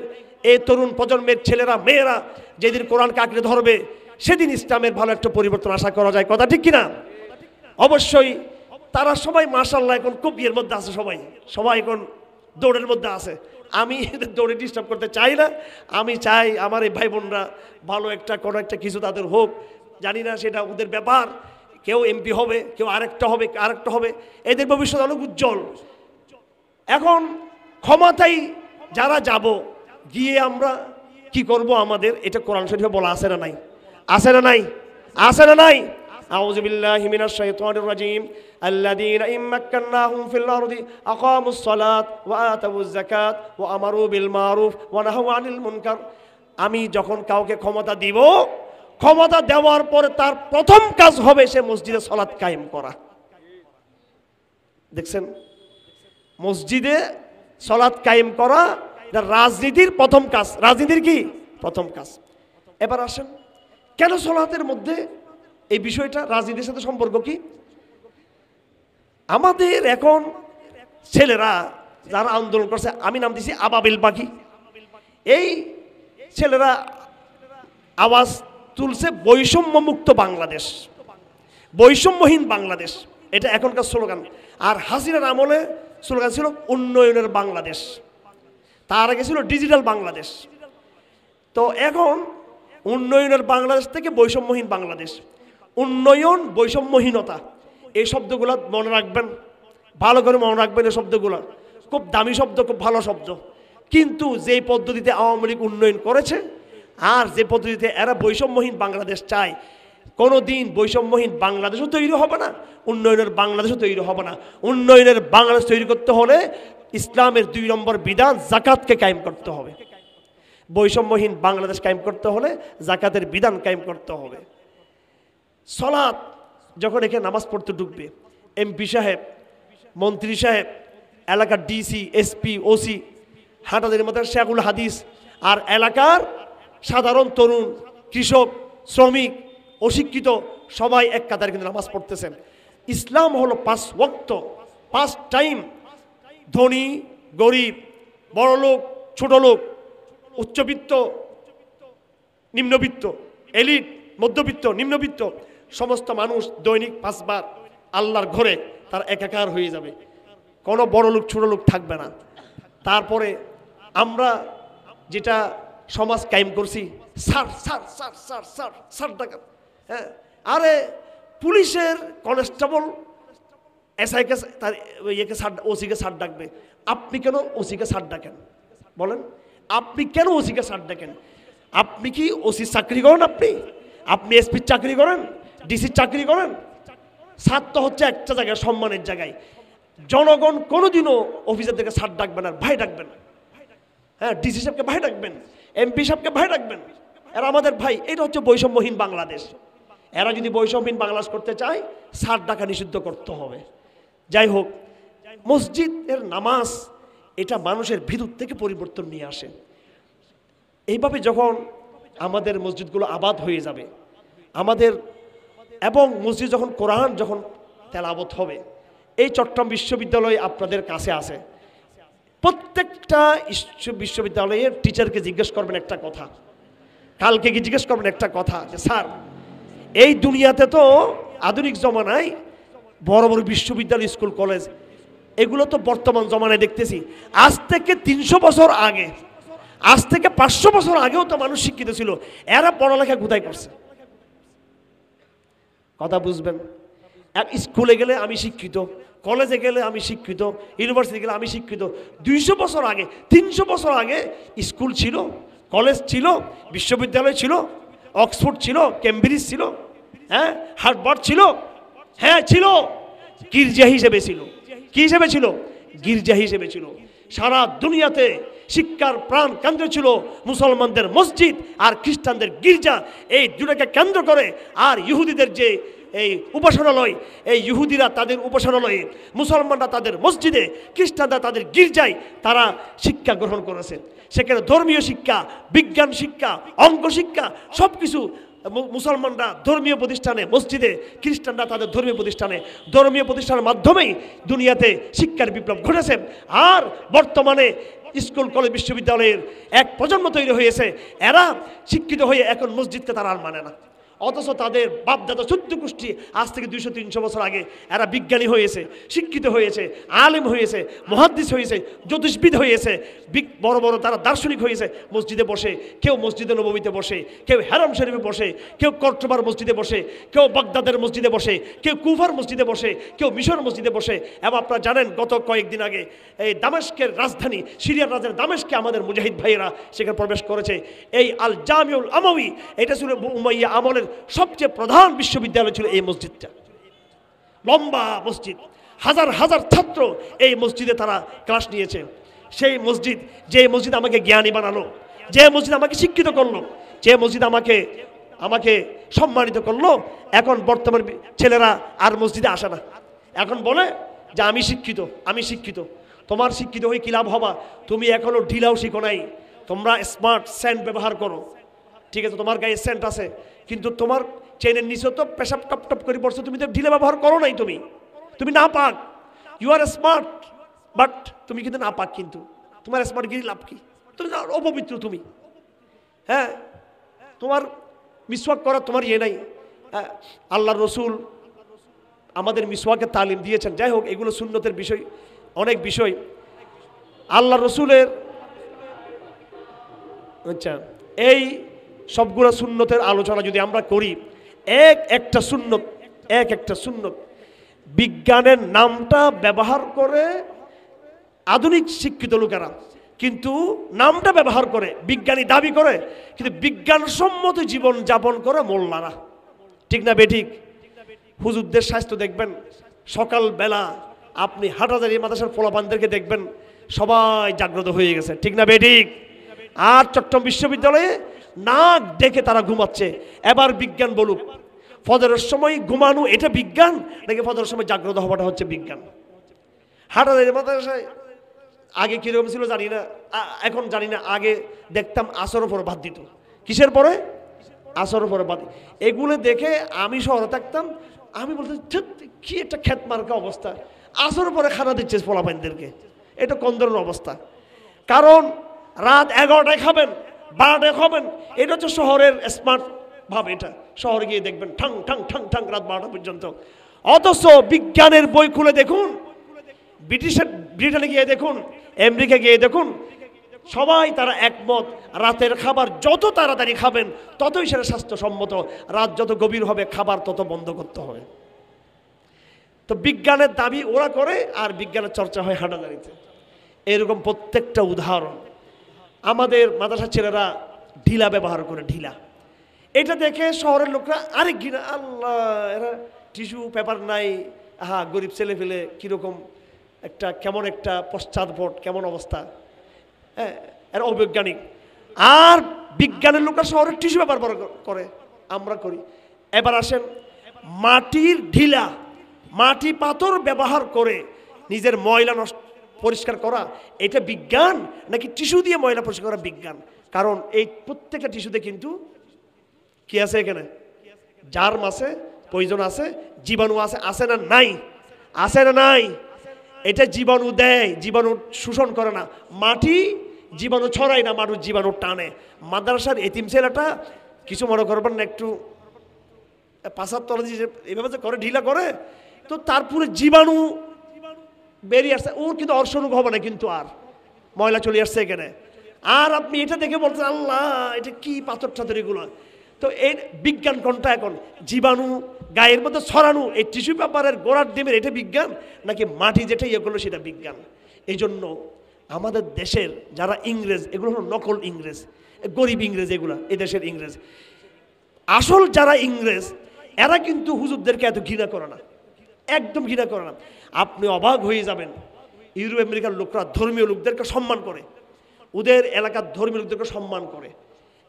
এই তরুণ প্রজন্মের ছেলেরা মেয়েরা যেদিন কোরআনকে আঁকড়ে ধরবে, সেদিন ইসলামের ভালো একটা পরিবর্তন আশা করা যায়। কথা ঠিক কিনা? অবশ্যই তারা সবাই মাশাআল্লাহ এখন খুব ইয়ের মধ্যে আছে, সবাই এখন দৌড়ের মধ্যে আছে। আমি দৌড়ে ডিস্টার্ব করতে চাই না। আমি চাই আমার এই ভাই বোনরা ভালো একটা কোনো একটা কিছু তাদের হোক। জানি না সেটা ওদের ব্যাপার, কেউ এমপি হবে, কেউ আরেকটা হবে, এদের ভবিষ্যৎ অনেক উজ্জ্বল। এখন ক্ষমতায় যারা যাব, গিয়ে আমরা কি করব, আমাদের এটা কোরআন শরীফে বলা আছে না নাই? আছে না নাই? আছে না নাই? আউযু বিল্লাহি মিনাশ শাইতানির রাজীম। আল্লাযীনা ইম্মাক্কান্নাহুম ফিল আরদি আকামুস সালাত ওয়া আতাউয যাকাত ওয়া আমারু বিল মারুফ ওয়া নাহাউ আনিল মুনকার। আমি যখন কাউকে ক্ষমতা দিব, ক্ষমতা দেওয়ার পরে তার প্রথম কাজ হবে সে মসজিদে সালাত কায়েম করা। দেখছেন, মসজিদে সালাত কায়েম করা এটা রাজনীতির প্রথম কাজ। রাজনীতির কি প্রথম কাজ? এবার আসেন, কেন সালাতের মধ্যে এই বিষয়টা রাজনীতির সাথে সম্পর্ক কি? আমাদের এখন ছেলেরা যারা আন্দোলন করছে, আমি নাম দিছি আবাবিল পাখি, এই ছেলেরা আওয়াজ তুলছে বৈষম্যমুক্ত বাংলাদেশ, বৈষম্যহীন বাংলাদেশ, এটা এখনকার স্লোগান। আর হাসিনার আমলে স্লোগান ছিল উন্নয়নের বাংলাদেশ, তার আগে ছিল ডিজিটাল বাংলাদেশ। তো এখন উন্নয়নের বাংলাদেশ থেকে বৈষম্যহীন বাংলাদেশ। উন্নয়ন, বৈষম্যহীনতা, এই শব্দগুলো মনে রাখবেন, ভালো করে মনে রাখবেন। এই শব্দগুলো খুব দামি শব্দ, খুব ভালো শব্দ। কিন্তু যে পদ্ধতিতে আওয়ামী লীগ উন্নয়ন করেছে আর যে পদ্ধতিতে এরা বৈষম্যহীন বাংলাদেশ চায়, কোনো দিন বৈষম্যহীন বাংলাদেশও তৈরি হবে না, উন্নয়নের বাংলাদেশও তৈরি হবে না। উন্নয়নের বাংলাদেশ তৈরি করতে হলে ইসলামের 2 নম্বর বিধান জাকাতকে কায়েম করতে হবে। বৈষম্যহীন বাংলাদেশ কায়েম করতে হলে জাকাতের বিধান কায়েম করতে হবে। সালাত যখন এখানে নামাজ পড়তে ঢুকবে, এমপি সাহেব, মন্ত্রী সাহেব, এলাকার ডিসি, এসপি, ওসি, হাটাদের মধ্যে শেখুল হাদিস, আর এলাকার সাধারণ তরুণ, কৃষক, শ্রমিক, অশিক্ষিত সবাই এক কাতারে কিন্তু নামাজ পড়তেছেন। ইসলাম হলো 5 ওয়াক্ত, 5 টাইম। ধনী, গরিব, বড় লোক, ছোট লোক, উচ্চবিত্ত, নিম্নবিত্ত, এলিট, মধ্যবিত্ত, নিম্নবিত্ত, সমস্ত মানুষ দৈনিক 5 বার আল্লাহর ঘরে তার একাকার হয়ে যাবে। কোনো বড় লোক ছোট লোক থাকবে না। তারপরে আমরা যেটা সমাজ কায়েম করছি, সার সার সার সার সার সার ডাকাত। হ্যাঁ, আরে পুলিশের কনস্টেবল এসআইকে তার ইয়েকে সার, ওসিকে সার ডাকবে, আপনি কেন ওসিকে সার ডাকেন? বলেন, আপনি কেন ওসিকে সার ডাকেন? আপনি কি ওসির চাকরি করেন? আপনি এসপির চাকরি করেন, ডিসির চাকরি করেন? সার তো হচ্ছে একটা জায়গায়, সম্মানের জায়গায়। জনগণ কোনোদিনও অফিসারদেরকে সার ডাকবেন না, ভাই ডাকবেন। হ্যাঁ, ডিসি সাহেবকে ভাই ডাকবেন, এমপি সাহেবকে ভাই ডাকবেন, এরা আমাদের ভাই। এটা হচ্ছে বৈষম্যহীন বাংলাদেশ। এরা যদি বৈষম্যহীন বাংলাদেশ করতে চায়, সার ডাকা নিষিদ্ধ করতে হবে। যাই হোক, মসজিদের নামাজ এটা মানুষের ভিতর থেকে পরিবর্তন নিয়ে আসে। এইভাবে যখন আমাদের মসজিদগুলো আবাদ হয়ে যাবে, আমাদের এবং মসজিদ যখন কোরআন যখন তেলাওয়াত হবে, এই চট্টগ্রাম বিশ্ববিদ্যালয় আপনাদের কাছে আছে। প্রত্যেকটা বিশ্ববিদ্যালয়ের টিচারকে জিজ্ঞেস করবেন একটা কথা, কালকে কি জিজ্ঞেস করবেন একটা কথা, যে স্যার, এই দুনিয়াতে তো আধুনিক জমানায় বড় বড় বিশ্ববিদ্যালয়, স্কুল, কলেজ, এগুলো তো বর্তমান জমানায় দেখতেছি। আজ থেকে 300 বছর আগে, আজ থেকে 500 বছর আগেও তো মানুষ শিক্ষিত ছিল। এরা পড়ালেখা কোথায় করছে? কথা বুঝবেন। স্কুলে গেলে আমি শিক্ষিত, কলেজে গেলে আমি শিক্ষিত, ইউনিভার্সিটি গেলে আমি শিক্ষিত। 200 বছর আগে, 300 বছর আগে স্কুল ছিল, কলেজ ছিল, বিশ্ববিদ্যালয় ছিল, অক্সফোর্ড ছিল, কেমব্রিজ ছিল, হ্যাঁ, হার্ভার্ড ছিল, হ্যাঁ ছিল, গির্জা হিসেবে ছিল। কি হিসেবে ছিল? গির্জা হিসেবে ছিল। সারা দুনিয়াতে শিক্ষার প্রাণ কেন্দ্র ছিল মুসলমানদের মসজিদ আর খ্রিস্টানদের গির্জা। এই দুটাকে কেন্দ্র করে আর ইহুদিদের যে এই উপাসনালয়, এই ইহুদিরা তাদের উপাসনালয়ে, মুসলমানরা তাদের মসজিদে, খ্রিস্টানরা তাদের গির্জায় তারা শিক্ষা গ্রহণ করেছে। সেখানে ধর্মীয় শিক্ষা, বিজ্ঞান শিক্ষা, অঙ্ক শিক্ষা, সব কিছু মুসলমানরা ধর্মীয় প্রতিষ্ঠানে, মসজিদে, খ্রিস্টানরা তাদের ধর্মীয় প্রতিষ্ঠানের মাধ্যমেই দুনিয়াতে শিক্ষার বিপ্লব ঘটেছে। আর বর্তমানে স্কুল, কলেজ, বিশ্ববিদ্যালয়ের এক প্রজন্ম তৈরি হয়েছে, এরা শিক্ষিত হয়ে এখন মসজিদকে তারা আর মানে না। অথচ তাদের বাপদাদা 14 গোষ্ঠী আজ থেকে 200-300 বছর আগে এরা বিজ্ঞানী হয়েছে, শিক্ষিত হয়েছে, আলেম হয়েছে, মুহাদ্দিস হয়েছে, জ্যোতিষবিদ হয়েছে, বড় বড় তারা দার্শনিক হয়েছে। মসজিদে বসে, কেউ মসজিদে নববীতে বসে, কেউ হারাম শরীফে বসে, কেউ কর্তবার মসজিদে বসে, কেউ বাগদাদের মসজিদে বসে, কেউ কুফার মসজিদে বসে, কেউ মিশর মসজিদে বসে। এবং আপনারা জানেন গত কয়েকদিন আগে এই দামেস্কের রাজধানী, সিরিয়ার রাজধানী দামেস্কে আমাদের মুজাহিদ ভাইয়েরা সেখানে প্রবেশ করেছে। এই আল জামিউল আমাউই, এটা ছিল উমাইয়া আমলের সবচেয়ে প্রধান বিশ্ববিদ্যালয় ছিল এই মসজিদটা। লম্বা মসজিদ, হাজার হাজার ছাত্র এই মসজিদে তারা ক্লাস নিয়েছে। সেই মসজিদ, যে মসজিদ আমাকে জ্ঞানী বানালো, যে মসজিদ আমাকে শিক্ষিত করলো, যে মসজিদ আমাকে সম্মানিত করলো, এখন বর্তমান ছেলেরা আর মসজিদে আসে না। এখন বলে যে আমি শিক্ষিত। তোমার শিক্ষিত হয়ে কি লাভ হবা? তুমি এখনো ঢিলাও শিখো নাই। তোমরা স্মার্ট সেন্ট ব্যবহার করো, ঠিক আছে, তোমার গায়ে সেন্ট আছে, কিন্তু তোমার চেনের নিচে তো পেশাব টপ টপ করে পড়ছো, তুমি তো ঢিলা ব্যবহার করো নাই। তুমি না পাক, ইউ আর স্মার্ট, বাট তুমি কিন্তু না পাক। কিন্তু তোমার স্মার্ট গিরি লাভ কি? তুমি অপবিত্র তুমি। হ্যাঁ, তোমার মিসওয়াক করা তোমার ইয়ে নাই। আল্লাহর রসুল আমাদের মিসওয়াকের তালিম দিয়েছেন। যাই হোক, এগুলো সুন্নতের বিষয়, অনেক বিষয় আল্লাহর রসুলের। আচ্ছা, এই সবগুলো সুন্নতের আলোচনা যদি আমরা করি, এক একটা সুন্নত বিজ্ঞানের নামটা ব্যবহার করে আধুনিক শিক্ষিত লোকেরা, কিন্তু নামটা ব্যবহার করে বিজ্ঞানী দাবি করে, কিন্তু বিজ্ঞানসম্মত জীবন যাপন করে মোল্লারা। ঠিক না বেঠিক? হুজুরদের স্বাস্থ্য দেখবেন, সকালবেলা আপনি হাটাজারি মাদ্রাসার পোলাপানদেরকে দেখবেন সবাই জাগ্রত হয়ে গেছে, ঠিক না বেঠিক? আর চট্টগ্রাম বিশ্ববিদ্যালয়ে নাক ডেকে তারা ঘুমাচ্ছে। এবার বিজ্ঞান বলুক, ফজরের সময় ঘুমানো এটা বিজ্ঞান নাকি ফজরের সময় জাগ্রত হওয়াটা হচ্ছে বিজ্ঞান? হাটাজারি মাদ্রাসায় আগে কীরকম ছিল জানি না, এখন জানি না। আগে দেখতাম আসরের পরে ভাত দিত। কিসের পরে? আসরের পরে ভাত। এগুলো দেখে আমি শহরে থাকতাম, আমি বলতাম কি একটা খেত মার্কা অবস্থা, আসরের পরে খানা দিচ্ছে পোলাপাইনদেরকে, এটা কোন ধরনের অবস্থা? কারণ রাত 11টায় খাবেন, 12টায় খাবেন, এটা হচ্ছে শহরের স্মার্ট ভাব। এটা শহরে গিয়ে দেখবেন ঠাং ঠাং ঠাং ঠাং রাত 12টা পর্যন্ত। অথচ বিজ্ঞানের বই খুলে দেখুন, ব্রিটেনে গিয়ে দেখুন, আমেরিকা গিয়ে দেখুন, সবাই তারা একমত, রাতের খাবার যত তাড়াতাড়ি খাবেন ততই সেটা স্বাস্থ্যসম্মত। রাত যত গভীর হবে খাবার তত বন্ধ করতে হবে। তো বিজ্ঞানের দাবি ওরা করে আর বিজ্ঞানের চর্চা হয় হাটাজারিতে। এরকম প্রত্যেকটা উদাহরণ। আমাদের মাদ্রাসার ছেলেরা ঢিলা ব্যবহার করে, ঢিলা। এটা দেখে শহরের লোকরা আরেক ঘৃণা, আল্লাহ এরা টিস্যু পেপার নাই, আহা গরিব ছেলে ফেলে কীরকম একটা, কেমন একটা পশ্চাৎপট, কেমন অবস্থা, হ্যাঁ এরা অবৈজ্ঞানিক। আর বিজ্ঞানের লোকরা শহরের টিস্যু পেপার করে, আমরা করি। এবার আসেন মাটির ঢিলা, মাটি পাথর ব্যবহার করে নিজের ময়লা পরিষ্কার করা, এটা বিজ্ঞান নাকি টিস্যু দিয়ে ময়লা পরিষ্কার করা বিজ্ঞান? কারণ এই প্রত্যেকটা টিস্যুতে কিন্তু কি আছে? এখানে জার্ম আছে, পয়জন আছে, জীবাণু আছে, আছে না নাই? আছে না নাই? এটা জীবাণু দেয়, জীবাণু শোষণ করে না। মাটি জীবাণু ছড়ায় না, মাটির জীবাণু টানে। মাদ্রাসার এতিম ছেলেটা কিছু মনে করবেন না, একটু পাশার তলা দিয়ে এভাবে যে করে, ঢিলা করে, তো তারপরে জীবাণু বেরিয়ে আসছে, ওর কিন্তু অর্শরোগ হবে না, কিন্তু আর ময়লা চলে আসছে এখানে। আর আপনি এটা দেখে বলছেন আল্লাহ এটা কি পাথর টাথর এগুলো। তো এই বিজ্ঞান কোনটা এখন? জীবাণু গায়ের মধ্যে ছড়ানো এই টিস্যু পেপারের গোড়ার ডিমের এটা বিজ্ঞান নাকি মাটি যেটা ইয়ে করলো সেটা বিজ্ঞান? এই জন্য আমাদের দেশের যারা ইংরেজ, এগুলো হলো নকল ইংরেজ, গরিব ইংরেজ, এগুলা এই দেশের ইংরেজ। আসল যারা ইংরেজ এরা কিন্তু হুজুরদেরকে এত ঘৃণা করে না, একদম ঘৃণা করে না। আপনি অবাক হয়ে যাবেন, ইউরোপ আমেরিকার লোকরা ধর্মীয় লোকদেরকে সম্মান করে, ওদের এলাকার ধর্মীয় লোকদেরকে সম্মান করে,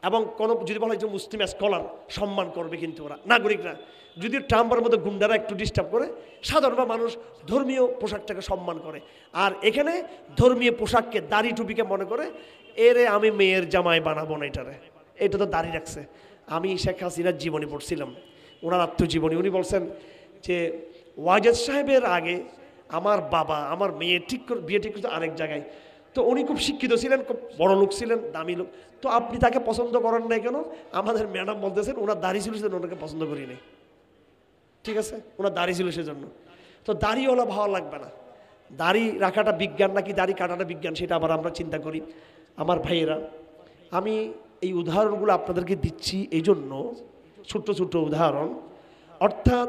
এবং কোনো যদি বলা হয় যে মুসলিম স্কলার সম্মান করবে, কিন্তু ওরা নাগরিকরা যদি ট্রাম্পের মধ্যে গুন্ডারা একটু ডিস্টার্ব করে, সাধারণ মানুষ ধর্মীয় পোশাকটাকে সম্মান করে। আর এখানে ধর্মীয় পোশাককে, দাড়ি টুপিকে মনে করে এরে আমি মেয়ের জামাই বানাবো না, এটারে এটা তো দাড়ি রাখছে। আমি শেখ হাসিনার জীবনী পড়ছিলাম, ওনার আত্মজীবনী। উনি বলছেন যে ওয়াজেদ সাহেবের আগে আমার বাবা আমার মেয়ে বিয়ে ঠিক করতে আরেক জায়গায়। তো উনি খুব শিক্ষিত ছিলেন, খুব বড় লোক ছিলেন, দামি লোক। তো আপনি তাকে পছন্দ করেন নাই কেন? আমাদের ম্যাডাম বলতেছেন ওনার দাড়ি ছিল সেজন্য ওনাকে পছন্দ করি নাই। ঠিক আছে, ওনার দাড়ি ছিল সেজন্য। তো দাড়িওয়ালা ভালো লাগবে না। দাড়ি রাখাটা বিজ্ঞান নাকি দাড়ি কাটাটা বিজ্ঞান, সেটা আবার আমরা চিন্তা করি। আমার ভাইয়েরা, আমি এই উদাহরণগুলো আপনাদেরকে দিচ্ছি এই জন্য, ছোট্ট ছোট্ট উদাহরণ। অর্থাৎ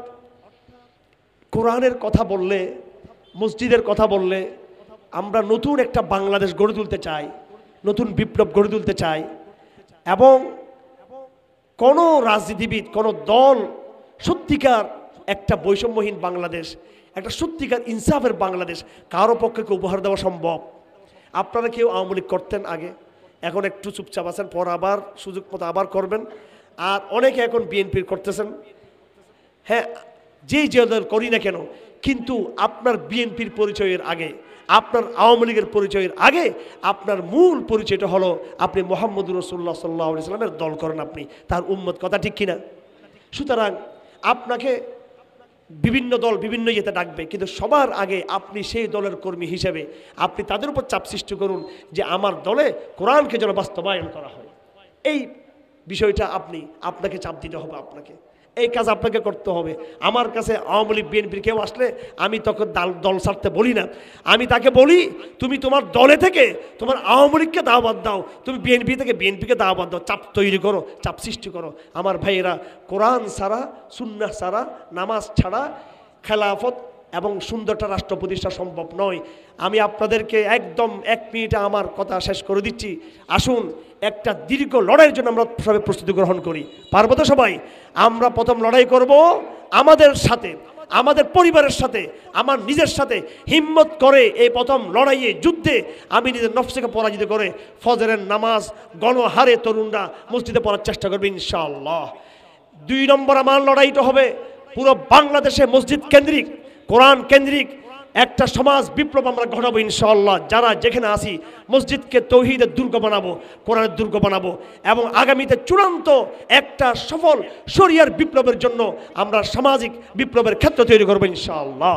কোরআনের কথা বললে, মসজিদের কথা বললে আমরা নতুন একটা বাংলাদেশ গড়ে তুলতে চাই, নতুন বিপ্লব গড়ে তুলতে চাই। এবং কোনো রাজনীতিবিদ, কোনো দল সত্যিকার একটা বৈষম্যহীন বাংলাদেশ, একটা সত্যিকার ইনসাফের বাংলাদেশ কারো পক্ষে উপহার দেওয়া সম্ভব। আপনারা কেউ আওয়ামী লীগ করতেন আগে, এখন একটু চুপচাপ আছেন, পর আবার সুযোগ মতো আবার করবেন। আর অনেকে এখন বিএনপির করতেছেন। হ্যাঁ, যেই যে দল করি না কেন, কিন্তু আপনার বিএনপির পরিচয়ের আগে, আপনার আওয়ামী লীগের পরিচয়ের আগে আপনার মূল পরিচয়টা হলো আপনি মুহাম্মদুর রাসূলুল্লাহ সাল্লাল্লাহু আলাইহি ওয়াসাল্লামের দল করেন, আপনি তার উম্মত, কথা ঠিক কিনা? সুতরাং আপনাকে বিভিন্ন দল বিভিন্ন ইয়েতে ডাকবে, কিন্তু সবার আগে আপনি সেই দলের কর্মী হিসেবে আপনি তাদের উপর চাপ সৃষ্টি করুন যে আমার দলে কোরআনকে যেন বাস্তবায়ন করা হয়। এই বিষয়টা আপনাকে চাপ দিতে হবে, আপনাকে এই কাজ আপনাকে করতে হবে। আমার কাছে আওয়ামী লীগ বিএনপির কেউ আসলে আমি তখন দল ছাড়তে বলি না, আমি তাকে বলি তুমি তোমার দলে থেকে তোমার আওয়ামী লীগকে দাওয়াত দাও, তুমি বিএনপি থেকে বিএনপিকে দাওয়াত দাও, চাপ তৈরি করো, চাপ সৃষ্টি করো। আমার ভাইয়েরা, কোরআন ছাড়া, সুন্নাহ ছাড়া, নামাজ ছাড়া খেলাফত এবং সুন্দরটা রাষ্ট্র প্রতিষ্ঠা সম্ভব নয়। আমি আপনাদেরকে একদম 1 মিনিটে আমার কথা শেষ করে দিচ্ছি। আসুন একটা দীর্ঘ লড়াইয়ের জন্য আমরা সবাই প্রস্তুতি গ্রহণ করি। পারবো তো সবাই? আমরা প্রথম লড়াই করব আমাদের সাথে, আমাদের পরিবারের সাথে, আমার নিজের সাথে। হিম্মত করে এই প্রথম লড়াইয়ে, যুদ্ধে আমি নিজের নফসকে পরাজিত করে ফজরের নামাজ গণহারে তরুণরা মসজিদে পড়ার চেষ্টা করবে ইনশাআল্লাহ। 2 নম্বর আমার লড়াইটা হবে পুরো বাংলাদেশে মসজিদ কেন্দ্রিক, কোরআন কেন্দ্রিক একটা সমাজ বিপ্লব আমরা ঘটাবো ইনশাআল্লাহ। যারা যেখানে আসি মসজিদকে তৌহিদের দুর্গ বানাবো, কোরআনের দুর্গ বানাবো, এবং আগামীতে চূড়ান্ত একটা সফল শরিয়ার বিপ্লবের জন্য আমরা সামাজিক বিপ্লবের ক্ষেত্র তৈরি করবো ইনশাআল্লাহ।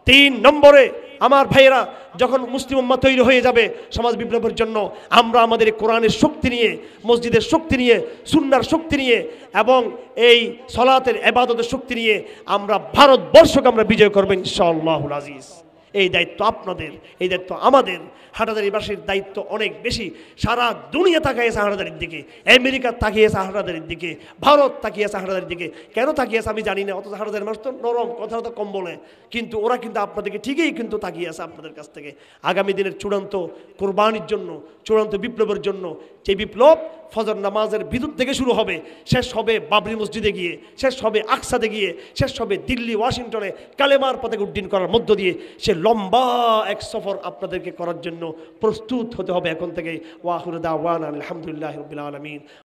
3 নম্বরে আমার ভাইয়েরা, যখন মুসলিম উম্মাহ তৈরি হয়ে যাবে সমাজ বিপ্লবের জন্য, আমরা আমাদের কোরআনের শক্তি নিয়ে, মসজিদের শক্তি নিয়ে, সুন্নাহর শক্তি নিয়ে এবং এই সলাতের ইবাদতের শক্তি নিয়ে আমরা ভারতবর্ষকে আমরা বিজয় করব ইনশাআল্লাহুল আজিজ। এই দায়িত্ব আপনাদের, এই দায়িত্ব আমাদের। হাটাজারিবাসীর দায়িত্ব অনেক বেশি। সারা দুনিয়া তাকিয়েছে হাটাজারির দিকে, আমেরিকা তাকিয়েছে হাটাজারির দিকে, ভারত তাকিয়েছে হাটাজারির দিকে। কেন তাকিয়েছে আমি জানি না, অথচ হাটাজারির মানুষ তো নরম, কথা তো কম বলে, কিন্তু ওরা কিন্তু আপনাদেরকে ঠিকই কিন্তু তাকিয়েছে আপনাদের কাছ থেকে আগামী দিনের চূড়ান্ত কোরবানির জন্য, চূড়ান্ত বিপ্লবের জন্য। যে বিপ্লব ফজর নামাজের ভিতর থেকে শুরু হবে, শেষ হবে বাবরি মসজিদে গিয়ে, শেষ হবে আকসাতে গিয়ে, শেষ হবে দিল্লি ওয়াশিংটনে কালেমার পতাকা উড্ডীন করার মধ্য দিয়ে। সে লম্বা এক সফর আপনাদেরকে করার জন্য প্রস্তুত হতে হবে এখন থেকে। ওয়া আখিরু দাওয়ানা আলহামদুলিল্লাহি রাব্বিল আলামিন।